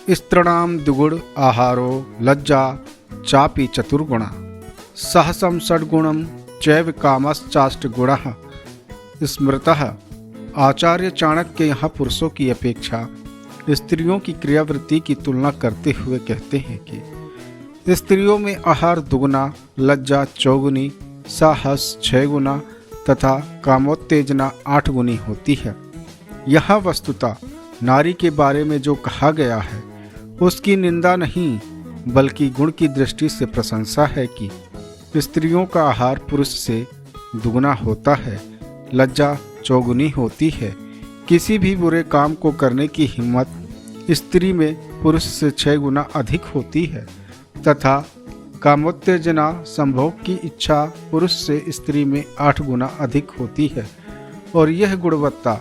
स्त्रीणां द्विगुण आहारो लज्जा चापि चतुर्गुणा सहसं षड्गुणं चैव कामश्चाष्टगुणः स्मृतः। आचार्य चाणक्य यहाँ पुरुषों की अपेक्षा स्त्रियों की क्रियावृत्ति की तुलना करते हुए कहते हैं कि स्त्रियों में आहार दुगुना, लज्जा चौगुनी, साहस 6 गुना तथा कामोत्तेजना 8 गुनी होती है। यहाँ वस्तुतः नारी के बारे में जो कहा गया है उसकी निंदा नहीं बल्कि गुण की दृष्टि से प्रशंसा है कि स्त्रियों का आहार पुरुष से दुगुना होता है, लज्जा चौगुनी होती है, किसी भी बुरे काम को करने की हिम्मत स्त्री में पुरुष से 6 गुना अधिक होती है तथा कामोत्तेजना संभोग की इच्छा पुरुष से स्त्री में 8 गुना अधिक होती है। और यह गुणवत्ता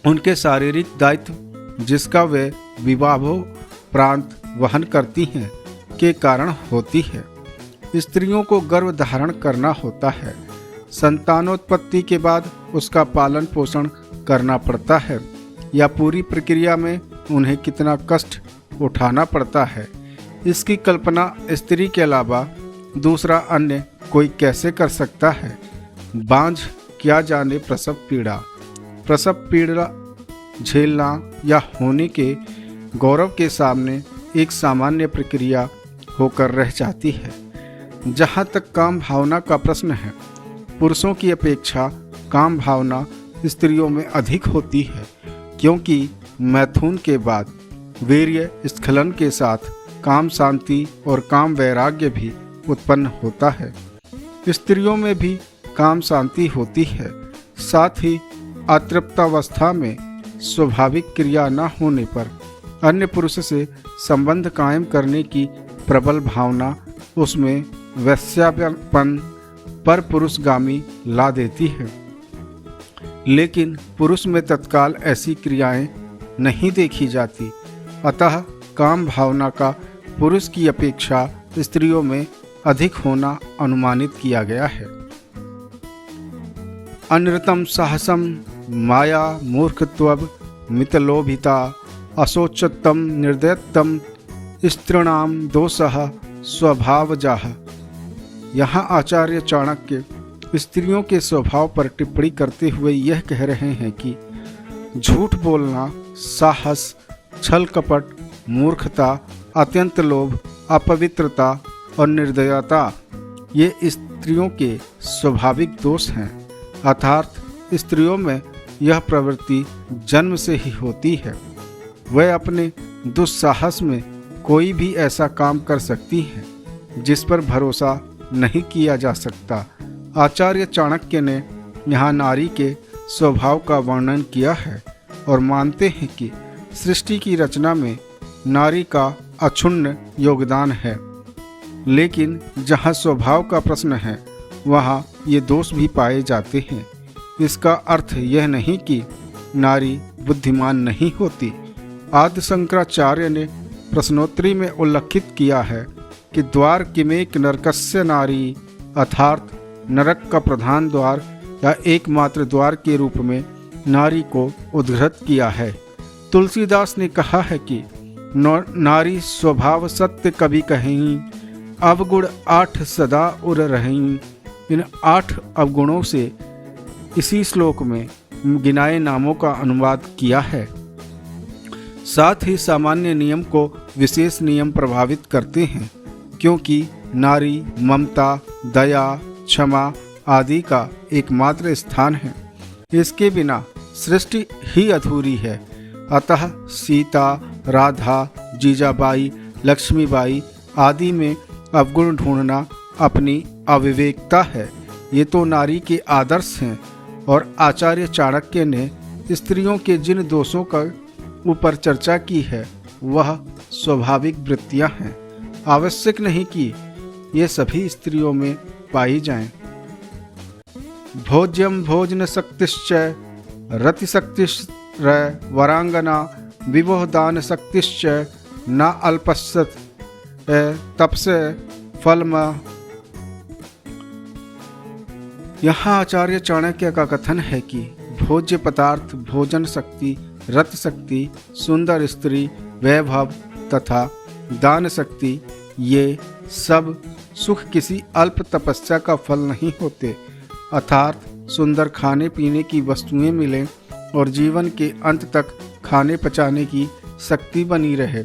उनके शारीरिक दायित्व जिसका वे विवाहो प्रांत वहन करती हैं के कारण होती है। स्त्रियों को गर्भ धारण करना होता है, संतानोत्पत्ति के बाद उसका पालन पोषण करना पड़ता है। या पूरी प्रक्रिया में उन्हें कितना कष्ट उठाना पड़ता है, इसकी कल्पना स्त्री के अलावा दूसरा अन्य कोई कैसे कर सकता है। बांझ क्या जाने प्रसव पीड़ा झेलना या होने के गौरव के सामने एक सामान्य प्रक्रिया होकर रह जाती है। जहाँ तक काम भावना का प्रश्न है, पुरुषों की अपेक्षा काम भावना स्त्रियों में अधिक होती है, क्योंकि मैथुन के बाद वीर्य स्खलन के साथ काम शांति और काम वैराग्य भी उत्पन्न होता है। स्त्रियों में भी काम शांति होती है, साथ ही अतृप्तावस्था में स्वाभाविक क्रिया न होने पर अन्य पुरुष से संबंध कायम करने की प्रबल भावना उसमें वैश्यापन पर पुरुषगामी ला देती है। लेकिन पुरुष में तत्काल ऐसी क्रियाएं नहीं देखी जाती, अतः काम भावना का पुरुष की अपेक्षा स्त्रियों में अधिक होना अनुमानित किया गया है। अनृतम साहसम माया मूर्खत्व मितलोभिता अशोचतम निर्दयत्तम स्त्रीणाम दोषः स्वभावजाः। यहाँ आचार्य चाणक्य स्त्रियों के स्वभाव पर टिप्पणी करते हुए यह कह रहे हैं कि झूठ बोलना, साहस, छल कपट, मूर्खता, अत्यंत लोभ, अपवित्रता और निर्दयता ये स्त्रियों के स्वाभाविक दोष हैं। अर्थात स्त्रियों में यह प्रवृत्ति जन्म से ही होती है। वह अपने दुस्साहस में कोई भी ऐसा काम कर सकती हैं जिस पर भरोसा नहीं किया जा सकता। आचार्य चाणक्य ने यहाँ नारी के स्वभाव का वर्णन किया है और मानते हैं कि सृष्टि की रचना में नारी का अक्षुण्ण योगदान है। लेकिन जहाँ स्वभाव का प्रश्न है वहाँ ये दोष भी पाए जाते हैं। इसका अर्थ यह नहीं कि नारी बुद्धिमान नहीं होती। आदि शंकराचार्य ने प्रश्नोत्तरी में उल्लिखित किया है कि द्वार किमेक नरकस्य नारी, अर्थात नरक का प्रधान द्वार या एकमात्र द्वार के रूप में नारी को उद्धृत किया है। तुलसीदास ने कहा है कि नारी स्वभाव सत्य कभी कहीं, अवगुण 8 सदा उर रहीं। इन 8 अवगुणों से इसी श्लोक में गिनाए नामों का अनुवाद किया है। साथ ही सामान्य नियम को विशेष नियम प्रभावित करते हैं, क्योंकि नारी ममता, दया, क्षमा आदि का एकमात्र स्थान है। इसके बिना सृष्टि ही अधूरी है। अतः सीता, राधा, जीजाबाई, लक्ष्मीबाई आदि में अवगुण ढूंढना अपनी अविवेकता है। ये तो नारी के आदर्श हैं। और आचार्य चाणक्य ने स्त्रियों के जिन दोषों का ऊपर चर्चा की है वह स्वाभाविक वृत्तियां हैं। आवश्यक नहीं कि ये सभी स्त्रियों में पाई जाएं। भोज्यम भोजन शक्तिश्च रतिशक्तिश्च वरांगना विवोह दान शक्तिश्च न अल्पस्य तपसे फलम। यहाँ आचार्य चाणक्य का कथन है कि भोज्य पदार्थ, भोजन शक्ति, रत शक्ति, सुंदर स्त्री वैभव तथा दान शक्ति, ये सब सुख किसी अल्प तपस्या का फल नहीं होते। अर्थात सुंदर खाने पीने की वस्तुएं मिलें और जीवन के अंत तक खाने पचाने की शक्ति बनी रहे,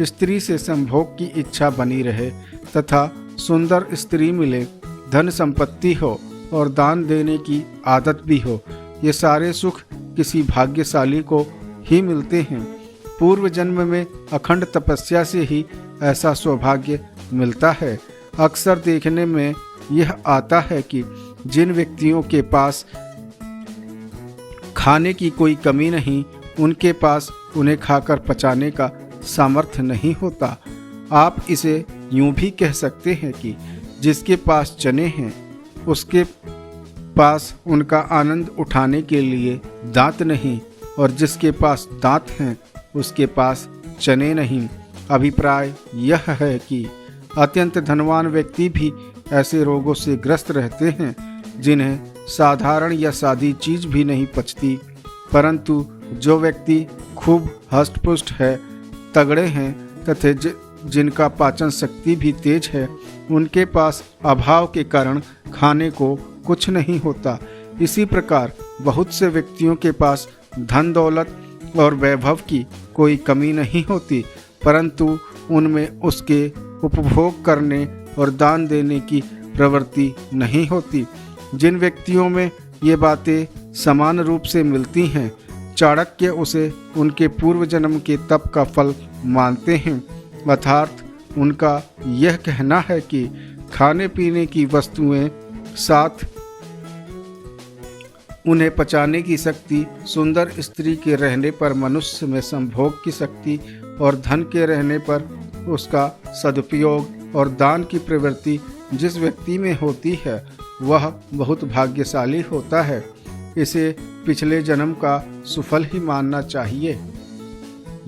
स्त्री से संभोग की इच्छा बनी रहे तथा सुंदर स्त्री मिले, धन संपत्ति हो और दान देने की आदत भी हो, ये सारे सुख किसी भाग्यशाली को ही मिलते हैं। पूर्व जन्म में अखंड तपस्या से ही ऐसा सौभाग्य मिलता है। अक्सर देखने में यह आता है कि जिन व्यक्तियों के पास खाने की कोई कमी नहीं, उनके पास उन्हें खाकर पचाने का सामर्थ्य नहीं होता। आप इसे यूं भी कह सकते हैं कि जिसके पास चने हैं, उसके पास उनका आनंद उठाने के लिए दांत नहीं, और जिसके पास दांत हैं, उसके पास चने नहीं। अभिप्राय यह है कि अत्यंत धनवान व्यक्ति भी ऐसे रोगों से ग्रस्त रहते हैं जिन्हें साधारण या सादी चीज भी नहीं पचती, परंतु जो व्यक्ति खूब हष्ट-पुष्ट है, तगड़े हैं तथा जिनका पाचन शक्ति भी तेज है, उनके पास अभाव के कारण खाने को कुछ नहीं होता। इसी प्रकार बहुत से व्यक्तियों के पास धन दौलत और वैभव की कोई कमी नहीं होती, परंतु उनमें उसके उपभोग करने और दान देने की प्रवृत्ति नहीं होती। जिन व्यक्तियों में ये बातें समान रूप से मिलती हैं, चाणक्य उसे उनके पूर्व जन्म के तप का फल मानते हैं। अर्थात उनका यह कहना है कि खाने पीने की वस्तुएं, साथ उन्हें पचाने की शक्ति, सुंदर स्त्री के रहने पर मनुष्य में संभोग की शक्ति और धन के रहने पर उसका सदुपयोग और दान की प्रवृत्ति जिस व्यक्ति में होती है, वह बहुत भाग्यशाली होता है। इसे पिछले जन्म का सुफल ही मानना चाहिए।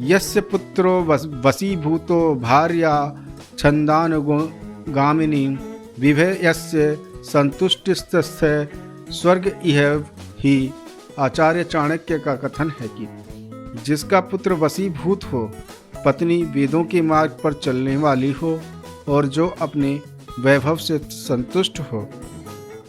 यस्य पुत्रो वशीभूतो भार्या छंदानुगामिनी विभेयस्य संतुष्टिस्तस्य स्वर्ग इह ही। आचार्य चाणक्य का कथन है कि जिसका पुत्र वशीभूत हो, पत्नी वेदों के मार्ग पर चलने वाली हो और जो अपने वैभव से संतुष्ट हो,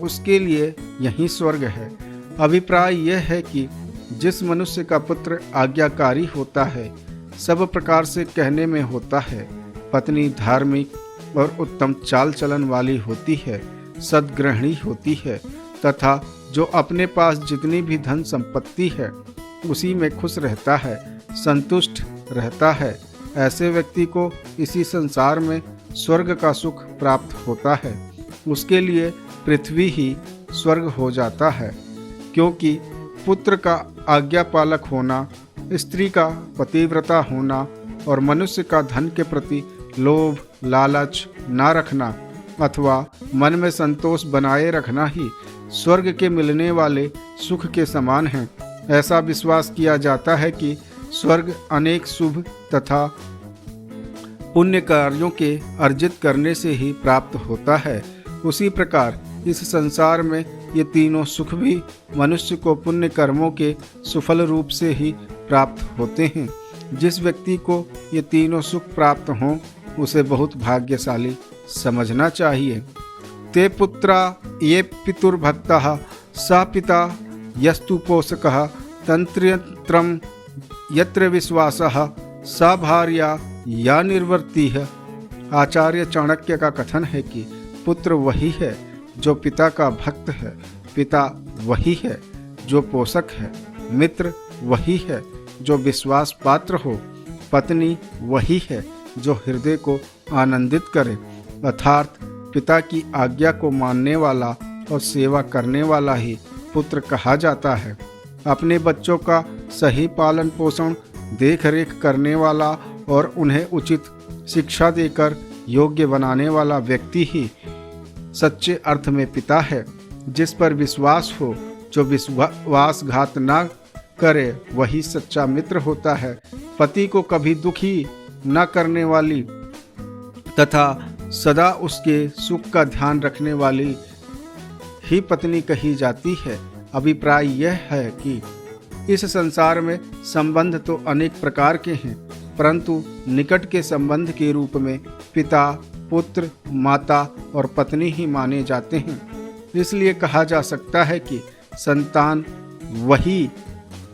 उसके लिए यही स्वर्ग है। अभिप्राय यह है कि जिस मनुष्य का पुत्र आज्ञाकारी होता है, सब प्रकार से कहने में होता है, पत्नी धार्मिक और उत्तम चाल चलन वाली होती है, सद्ग्रहणी होती है तथा जो अपने पास जितनी भी धन संपत्ति है उसी में खुश रहता है, संतुष्ट रहता है, ऐसे व्यक्ति को इसी संसार में स्वर्ग का सुख प्राप्त होता है। उसके लिए पृथ्वी ही स्वर्ग हो जाता है, क्योंकि पुत्र का आज्ञा पालक होना, स्त्री का पतिव्रता होना और मनुष्य का धन के प्रति लोभ लालच ना रखना अथवा मन में संतोष बनाए रखना ही स्वर्ग के मिलने वाले सुख के समान है। ऐसा विश्वास किया जाता है कि स्वर्ग अनेक शुभ तथा पुण्य कार्यों के अर्जित करने से ही प्राप्त होता है। उसी प्रकार इस संसार में ये तीनों सुख भी मनुष्य को पुण्य कर्मों के सुफल रूप से ही प्राप्त होते हैं। जिस व्यक्ति को ये तीनों सुख प्राप्त हों, उसे बहुत भाग्यशाली समझना चाहिए। ते पुत्रा ये पितुर्भक्तः स पिता यस्तु पोषकः तंत्रयंत्रम यत्र विश्वासः स भार्या या निर्वर्तिः। आचार्य चाणक्य का कथन है कि पुत्र वही है जो पिता का भक्त है, पिता वही है जो पोषक है, मित्र वही है जो विश्वास पात्र हो, पत्नी वही है जो हृदय को आनंदित करे। अर्थात पिता की आज्ञा को मानने वाला और सेवा करने वाला ही पुत्र कहा जाता है। अपने बच्चों का सही पालन पोषण, देख रेख करने वाला और उन्हें उचित शिक्षा देकर योग्य बनाने वाला व्यक्ति ही सच्चे अर्थ में पिता है। जिस पर विश्वास हो, जो विश्वासघात न करे, वही सच्चा मित्र होता है। पति को कभी दुखी न करने वाली तथा सदा उसके सुख का ध्यान रखने वाली ही पत्नी कही जाती है। अभिप्राय यह है कि इस संसार में संबंध तो अनेक प्रकार के हैं, परंतु निकट के संबंध के रूप में पिता, पुत्र, माता और पत्नी ही माने जाते हैं। इसलिए कहा जा सकता है कि संतान वही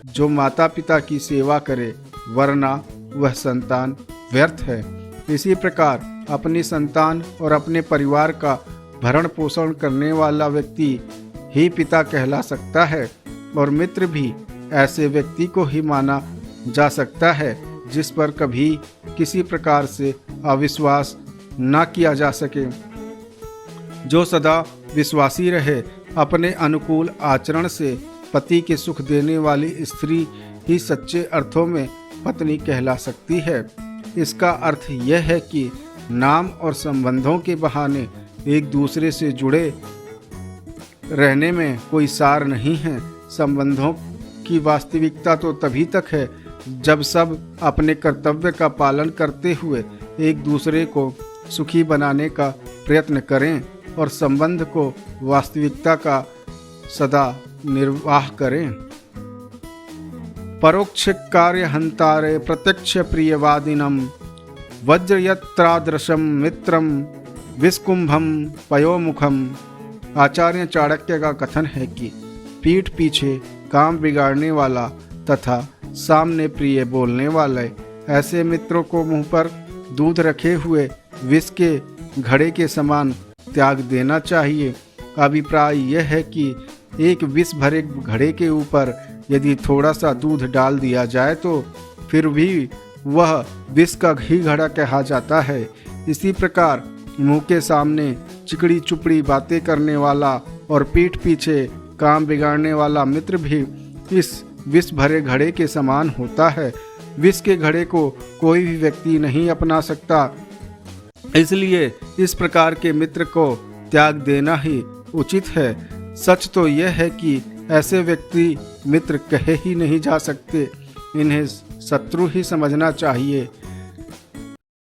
जो माता पिता की सेवा करे, वरना वह संतान व्यर्थ है। इसी प्रकार अपनी संतान और अपने परिवार का भरण पोषण करने वाला व्यक्ति ही पिता कहला सकता है, और मित्र भी ऐसे व्यक्ति को ही माना जा सकता है जिस पर कभी किसी प्रकार से अविश्वास न किया जा सके, जो सदा विश्वासी रहे। अपने अनुकूल आचरण से पति के सुख देने वाली स्त्री ही सच्चे अर्थों में पत्नी कहला सकती है। इसका अर्थ यह है कि नाम और संबंधों के बहाने एक दूसरे से जुड़े रहने में कोई सार नहीं है। संबंधों की वास्तविकता तो तभी तक है जब सब अपने कर्तव्य का पालन करते हुए एक दूसरे को सुखी बनाने का प्रयत्न करें और संबंध को वास्तविकता का सदा निर्वाह करें। परोक्ष कार्य हंतारे प्रत्यक्ष प्रियवादिनम वज्रयत्रादृशम मित्रम विस्कुंभम पयोमुखम। आचार्य चाणक्य का कथन है कि पीठ पीछे काम बिगाड़ने वाला तथा सामने प्रिय बोलने वाले ऐसे मित्रों को मुंह पर दूध रखे हुए विष के घड़े के समान त्याग देना चाहिए। अभिप्राय यह है कि एक विष भरे घड़े के ऊपर यदि थोड़ा सा दूध डाल दिया जाए तो फिर भी वह विष का घी घड़ा कहा जाता है। इसी प्रकार मुंह के सामने चिकड़ी चुपड़ी बातें करने वाला और पीठ पीछे काम बिगाड़ने वाला मित्र भी इस विष भरे घड़े के समान होता है। विष के घड़े को कोई भी व्यक्ति नहीं अपना सकता, इसलिए इस प्रकार के मित्र को त्याग देना ही उचित है। सच तो यह है कि ऐसे व्यक्ति मित्र कहे ही नहीं जा सकते, इन्हें शत्रु ही समझना चाहिए।